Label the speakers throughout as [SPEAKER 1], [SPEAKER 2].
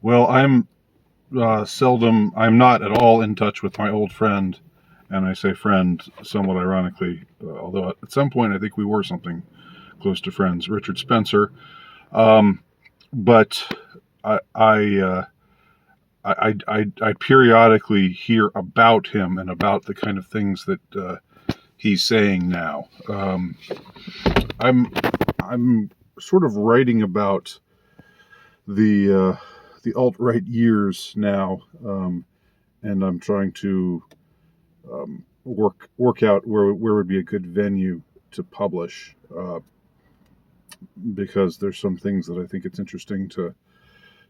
[SPEAKER 1] Well, I'm not at all in touch with my old friend, and I say friend somewhat ironically, although at some point I think we were something close to friends, Richard Spencer. Um, but I, I, uh, I periodically hear about him and about the kind of things that he's saying now. I'm, I'm sort of writing about the alt right years now, and I'm trying to work out where would be a good venue to publish, because there's some things that I think it's interesting to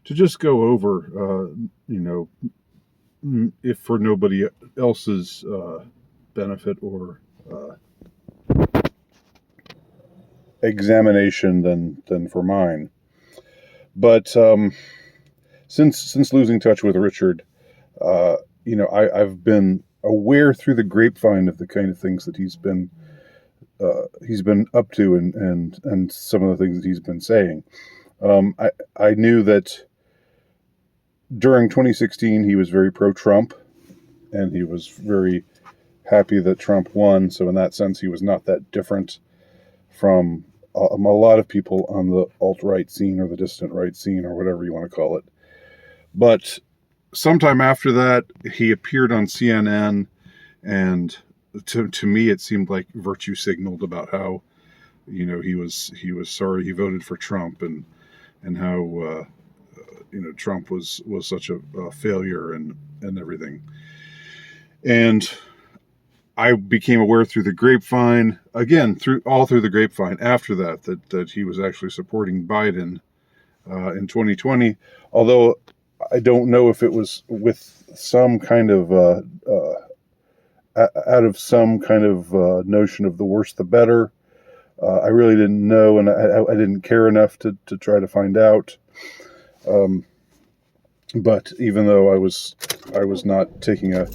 [SPEAKER 1] just go over. You know, if for nobody else's benefit or examination than for mine. But since losing touch with Richard, uh, I've been aware through the grapevine of the kind of things that he's been up to, and some of the things that he's been saying. I knew that during 2016 he was very pro-Trump, and he was very happy that Trump won. So in that sense, he was not that different from a lot of people on the alt-right scene or the dissident right scene or whatever you want to call it. But sometime after that, he appeared on CNN, and to me, it seemed like virtue signaled about how he was sorry he voted for Trump, and how Trump was such a failure and everything. And I became aware through the grapevine, again through the grapevine after that he was actually supporting Biden in 2020. Although I don't know if it was with some kind of out of some kind of notion of the worse the better. I really didn't know, and I didn't care enough to try to find out. But even though I was not taking a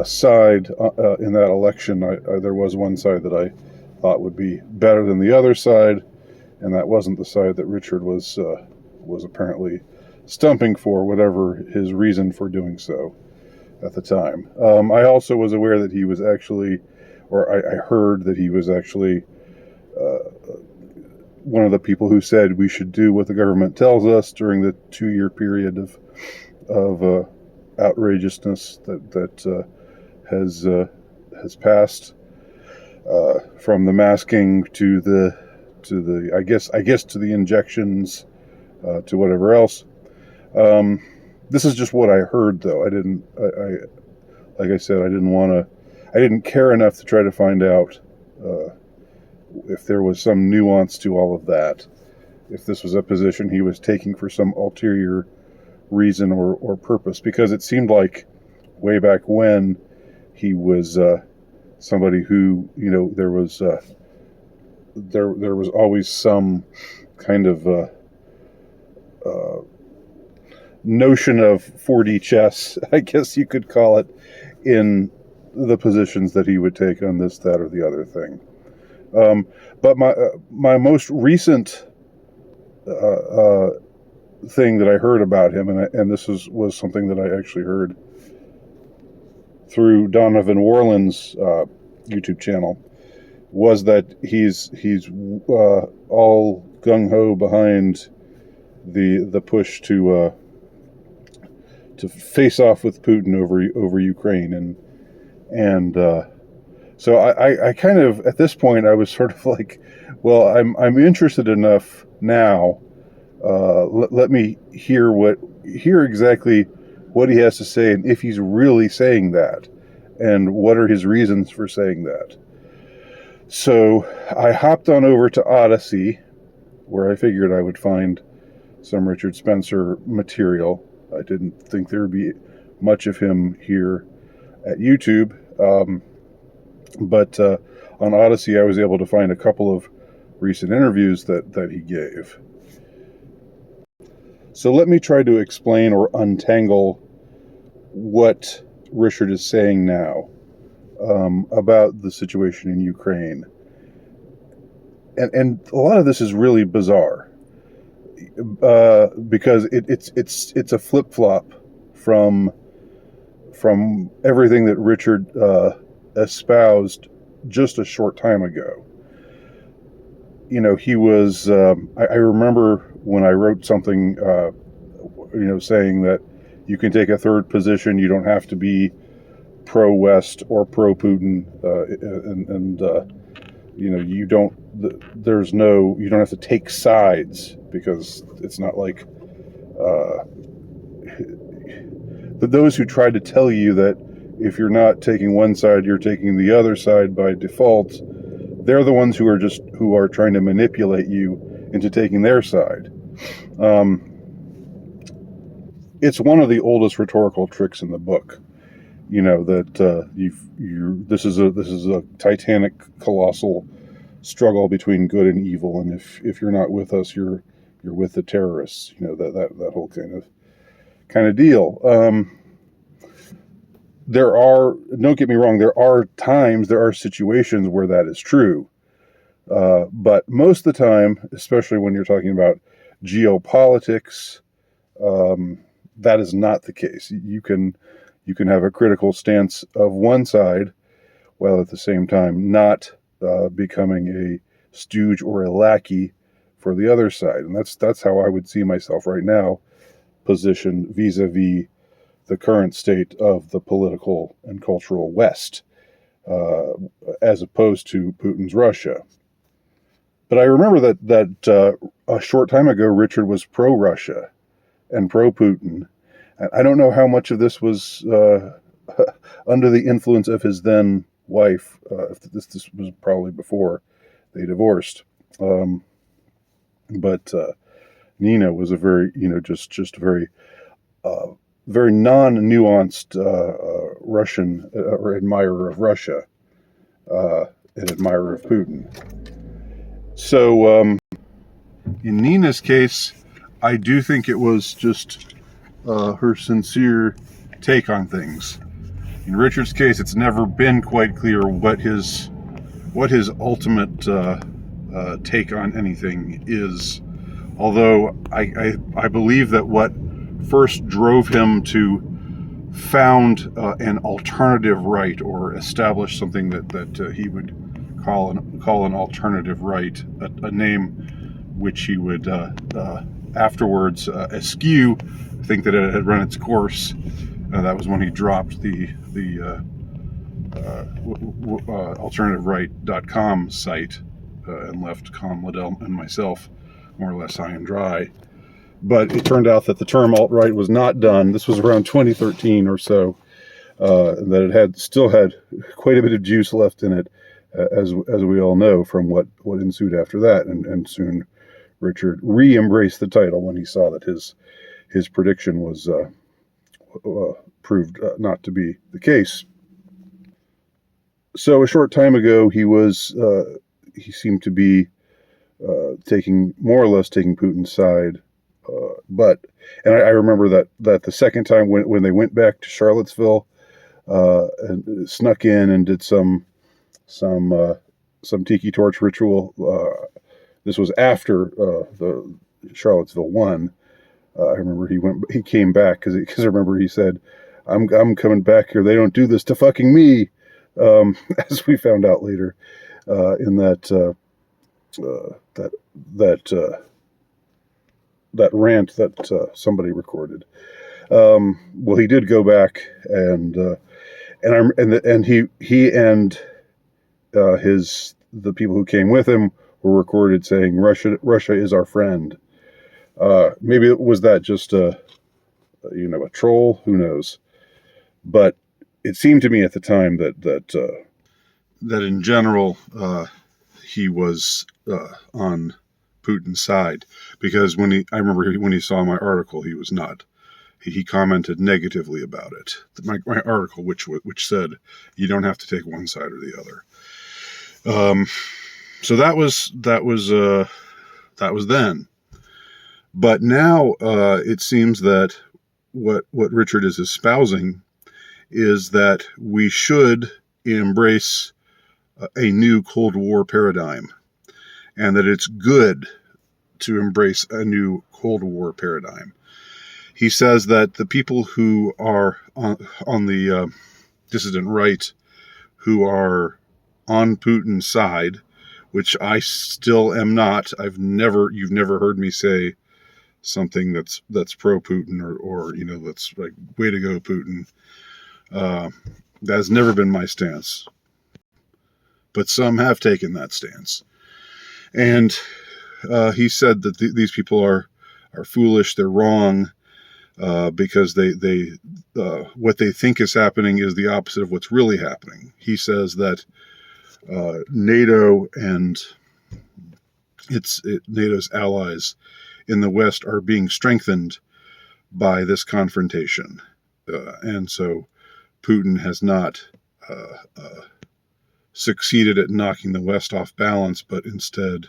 [SPEAKER 1] side in that election, there was one side that I thought would be better than the other side, and that wasn't the side that Richard was apparently stumping for, whatever his reason for doing so at the time. I also was aware that he was actually, or I heard that he was actually one of the people who said we should do what the government tells us during the 2-year period of outrageousness that has passed, from the masking to the I guess to the injections, to whatever else. This is just what I heard, though. Like I said, I didn't care enough to try to find out if there was some nuance to all of that, if this was a position he was taking for some ulterior reason or purpose, because it seemed like way back when he was somebody who, there was always some kind of notion of 4D chess, I guess you could call it, in the positions that he would take on this, that, or the other thing. But my most recent thing that I heard about him, and this was something that I actually heard through Donovan Warland's YouTube channel, was that he's all gung ho behind the push to face off with Putin over Ukraine, and so I kind of, at this point, I was sort of like, well, I'm interested enough now. Let me hear exactly what he has to say, and if he's really saying that, and what are his reasons for saying that. So I hopped on over to Odyssey, where I figured I would find some Richard Spencer material. I didn't think there would be much of him here at YouTube. But on Odyssey, I was able to find a couple of recent interviews that he gave. So let me try to explain or untangle what Richard is saying now about the situation in Ukraine. And a lot of this is really bizarre. because it's a flip flop from everything that Richard espoused just a short time ago. He was. I remember when I wrote something, saying that you can take a third position. You don't have to be pro-West or pro-Putin, and you don't. You don't have to take sides, because it's not like those who try to tell you that if you're not taking one side, you're taking the other side by default. They're the ones who are trying to manipulate you into taking their side. It's one of the oldest rhetorical tricks in the book. That this is a titanic, colossal struggle between good and evil, and if you're not with us, you're with the terrorists. That whole kind of deal. Don't get me wrong, there are situations where that is true. But most of the time, especially when you're talking about geopolitics, that is not the case. You can have a critical stance of one side, while at the same time not becoming a stooge or a lackey for the other side. And that's how I would see myself right now, positioned vis-a-vis the current state of the political and cultural West, as opposed to Putin's Russia. But I remember that a short time ago, Richard was pro-Russia and pro-Putin. I don't know how much of this was under the influence of his then wife. This was probably before they divorced. But Nina was a very, just a very, very non-nuanced Russian or admirer of Russia, an admirer of Putin. So in Nina's case, I do think it was just her sincere take on things. In Richard's case, it's never been quite clear what his ultimate take on anything is. Although I believe that what first drove him to found an alternative right, or establish something that he would call an alternative right, a name which he would afterwards eschew, think that it had run its course. That was when he dropped the AlternativeRight.com site and left Colin Liddell and myself more or less high and dry. But it turned out that the term alt-right was not done. This was around 2013 or so. That it still had quite a bit of juice left in it, as we all know from what ensued after that. And soon Richard re-embraced the title when he saw that his prediction was proved not to be the case. So a short time ago, he seemed to be more or less taking Putin's side. And I remember that the second time when they went back to Charlottesville, and snuck in and did some tiki torch ritual. This was after the Charlottesville won. I remember he came back because I remember he said, "I'm coming back here. They don't do this to fucking me," as we found out later in that rant that somebody recorded. Well, he did go back, and he and the people who came with him were recorded saying, Russia is our friend. Maybe it was that just a troll, who knows? But it seemed to me at the time that in general he was on Putin's side, because I remember when he saw my article, he was not. He commented negatively about it. My article, which said you don't have to take one side or the other. So that was then. But now it seems that what Richard is espousing is that we should embrace a new Cold War paradigm, and that it's good to embrace a new Cold War paradigm. He says that the people who are on the dissident right, who are on Putin's side, which I still am not. You've never heard me say something that's pro Putin or that's like, way to go Putin. That has never been my stance, but some have taken that stance. And he said that these people are foolish. They're wrong. Because they what they think is happening is the opposite of what's really happening. He says that NATO and NATO's allies in the West are being strengthened by this confrontation, and so Putin has not succeeded at knocking the West off balance, but instead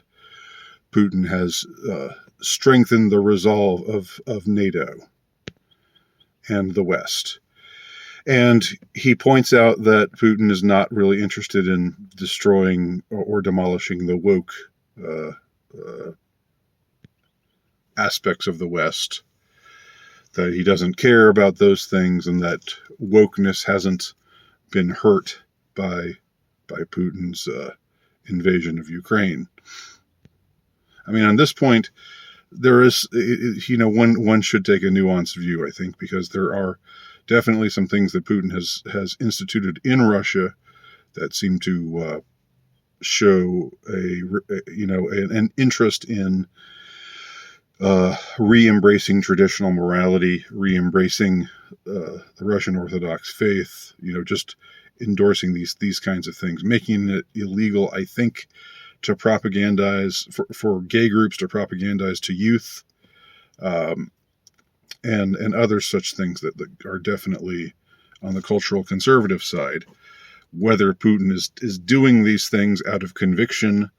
[SPEAKER 1] Putin has strengthened the resolve of NATO and the West. And he points out that Putin is not really interested in destroying or demolishing the woke aspects of the West, that he doesn't care about those things, and that wokeness hasn't been hurt by Putin's invasion of Ukraine. I mean, on this point, there is, one should take a nuanced view, I think, because there are definitely some things that Putin has instituted in Russia that seem to show an interest in re-embracing traditional morality, re-embracing the Russian Orthodox faith, just endorsing these kinds of things, making it illegal, I think, to propagandize for gay groups, to propagandize to youth, and other such things that are definitely on the cultural conservative side. Whether Putin is doing these things out of conviction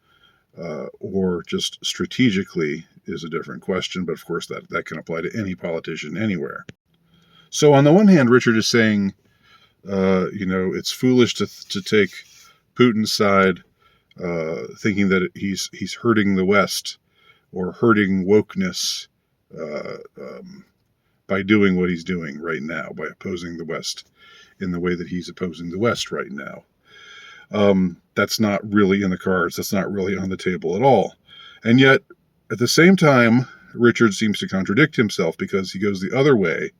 [SPEAKER 1] or just strategically is a different question, but of course that can apply to any politician anywhere. So on the one hand, Richard is saying, it's foolish to take Putin's side, thinking that he's hurting the West or hurting wokeness by doing what he's doing right now, by opposing the West in the way that he's opposing the West right now. That's not really in the cards. That's not really on the table at all. And yet, at the same time, Richard seems to contradict himself, because he goes the other way.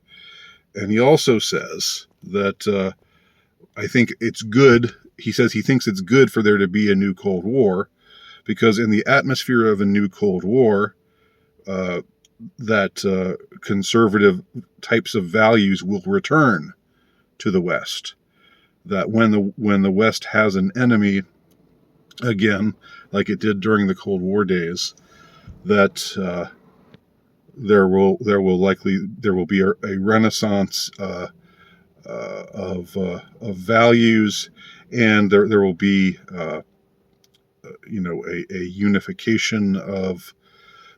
[SPEAKER 1] And he also says that I think it's good. He says he thinks it's good for there to be a new Cold War, because in the atmosphere of a new Cold War, that conservative types of values will return to the West. That when the West has an enemy again, like it did during the Cold War days, that there will be a renaissance of values, and there will be a unification of,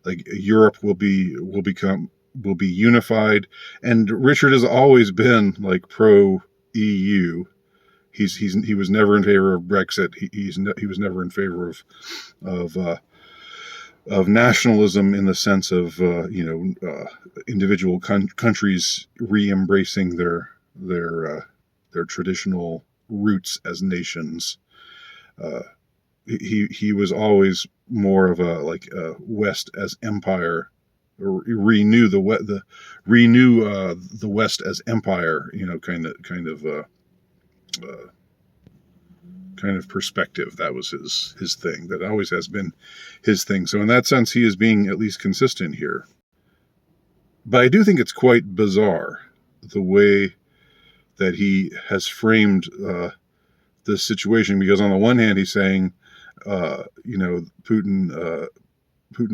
[SPEAKER 1] like, Europe will be unified. And Richard has always been like pro EU. He was never in favor of Brexit. He was never in favor of nationalism in the sense of individual countries re-embracing their traditional roots as nations. He was always more of a West as empire, or renew the West as empire, kind of perspective. That was his thing. That always has been his thing. So in that sense, he is being at least consistent here. But I do think it's quite bizarre the way that he has framed this situation, because on the one hand, he's saying, Putin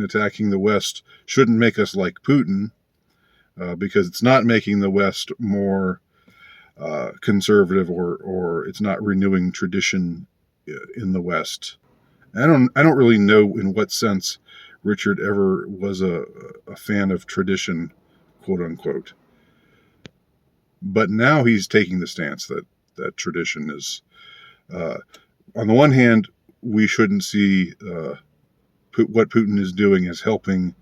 [SPEAKER 1] attacking the West shouldn't make us like Putin, because it's not making the West more conservative, or it's not renewing tradition in the West. I don't really know in what sense Richard ever was a fan of tradition, quote unquote. But now he's taking the stance that tradition is, on the one hand, we shouldn't see what Putin is doing as helping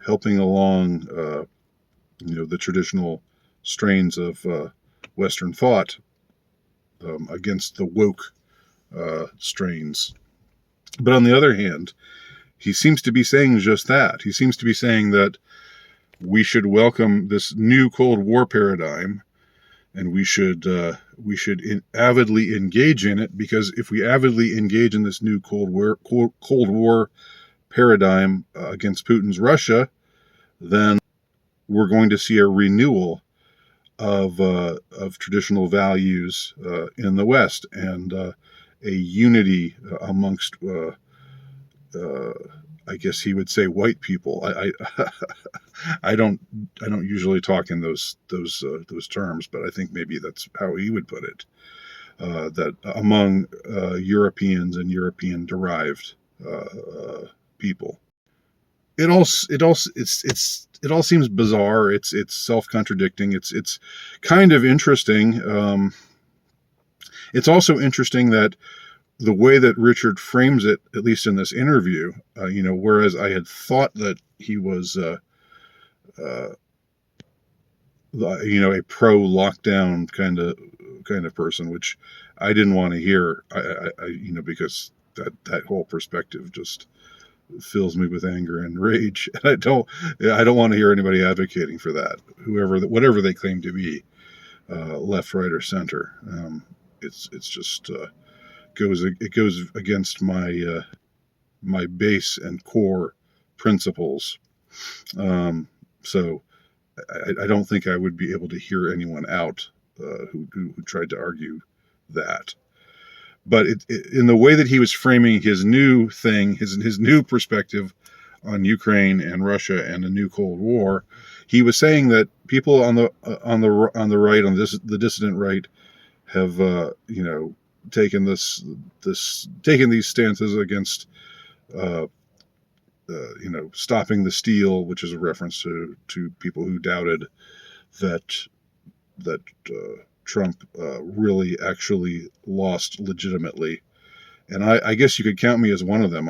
[SPEAKER 1] helping along, the traditional strains of Western thought against the woke strains. But on the other hand, he seems to be saying just that. He seems to be saying that we should welcome this new Cold War paradigm, and we should avidly engage in it, because if we avidly engage in this new Cold War paradigm against Putin's Russia, then we're going to see a renewal of traditional values in the West, and a unity amongst, I guess he would say, white people. I don't usually talk in those terms, but I think maybe that's how he would put it. That among Europeans and European derived people. It all seems bizarre. It's self-contradicting. It's kind of interesting. It's also interesting that the way that Richard frames it, at least in this interview, whereas I had thought that he was, a pro-lockdown kind of person, which I didn't want to hear. Because that whole perspective just fills me with anger and rage. And I don't want to hear anybody advocating for that, whatever they claim to be, left, right, or center. It's just goes against my base and core principles. So I don't think I would be able to hear anyone out who tried to argue that. But in the way that he was framing his new thing, his new perspective on Ukraine and Russia and a new Cold War, he was saying that people on the right, the dissident right, have taken these stances against stopping the steal, which is a reference to people who doubted that Trump really actually lost legitimately. And I guess you could count me as one of them.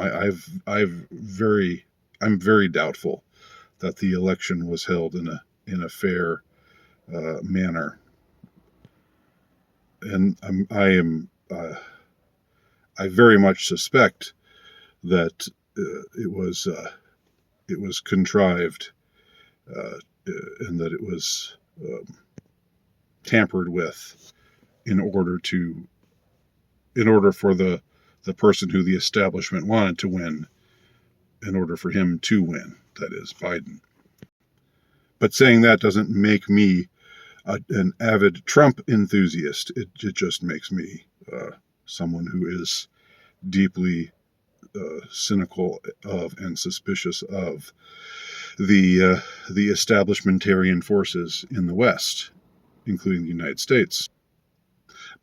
[SPEAKER 1] I'm very doubtful that the election was held in a fair manner. And I very much suspect that it was contrived, and that it was tampered with in order for the person who the establishment wanted to win, in order for him to win, that is Biden. But saying that doesn't make me an avid Trump enthusiast. It just makes me someone who is deeply cynical of and suspicious of the establishmentarian forces in the West, including the United States.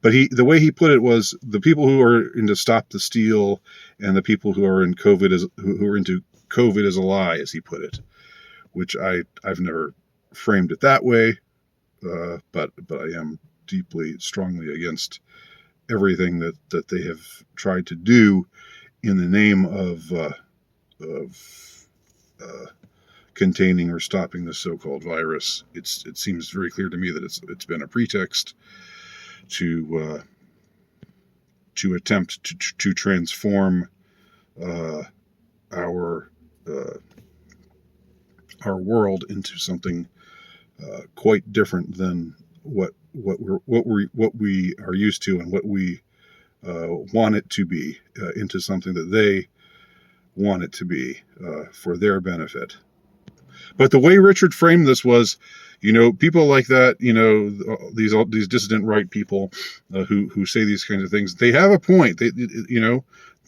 [SPEAKER 1] But the way he put it was, the people who are into Stop the Steal and the people who are in who are into COVID is a lie, as he put it, which I've never framed it that way, but I am strongly against everything that they have tried to do in the name of containing or stopping the so-called virus. It seems very clear to me that it's been a pretext to attempt to transform our world into something quite different than what we are used to, and what we want it to be, into something that they want it to be, for their benefit. But the way Richard framed this was, people like that, these dissident right people who say these kinds of things, they have a point.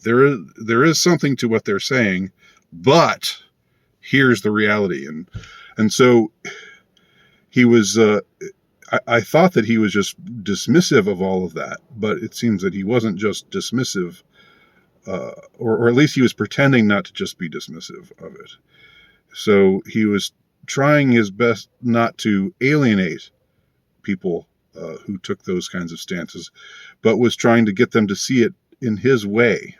[SPEAKER 1] There is something to what they're saying, but here's the reality. And so he was, I thought that he was just dismissive of all of that, but it seems that he wasn't just dismissive, or at least he was pretending not to just be dismissive of it. So he was trying his best not to alienate people who took those kinds of stances, but was trying to get them to see it in his way.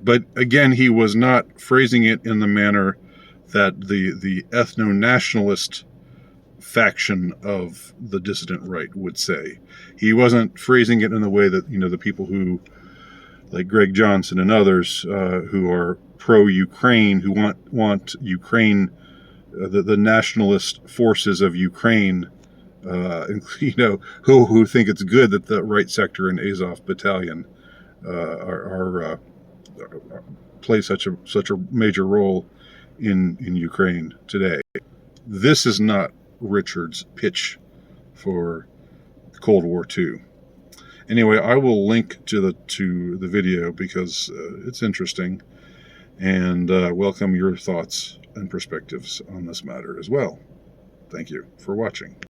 [SPEAKER 1] But again, he was not phrasing it in the manner that the ethno-nationalist faction of the dissident right would say. He wasn't phrasing it in the way that, you know, the people who, like Greg Johnson and others, who are pro-Ukraine, who want Ukraine, the nationalist forces of Ukraine, you know, who think it's good that the right sector and Azov battalion play such a major role in Ukraine today. This is not Richard's pitch for Cold War II. Anyway, I will link to the video because it's interesting, and welcome your thoughts and perspectives on this matter as well. Thank you for watching.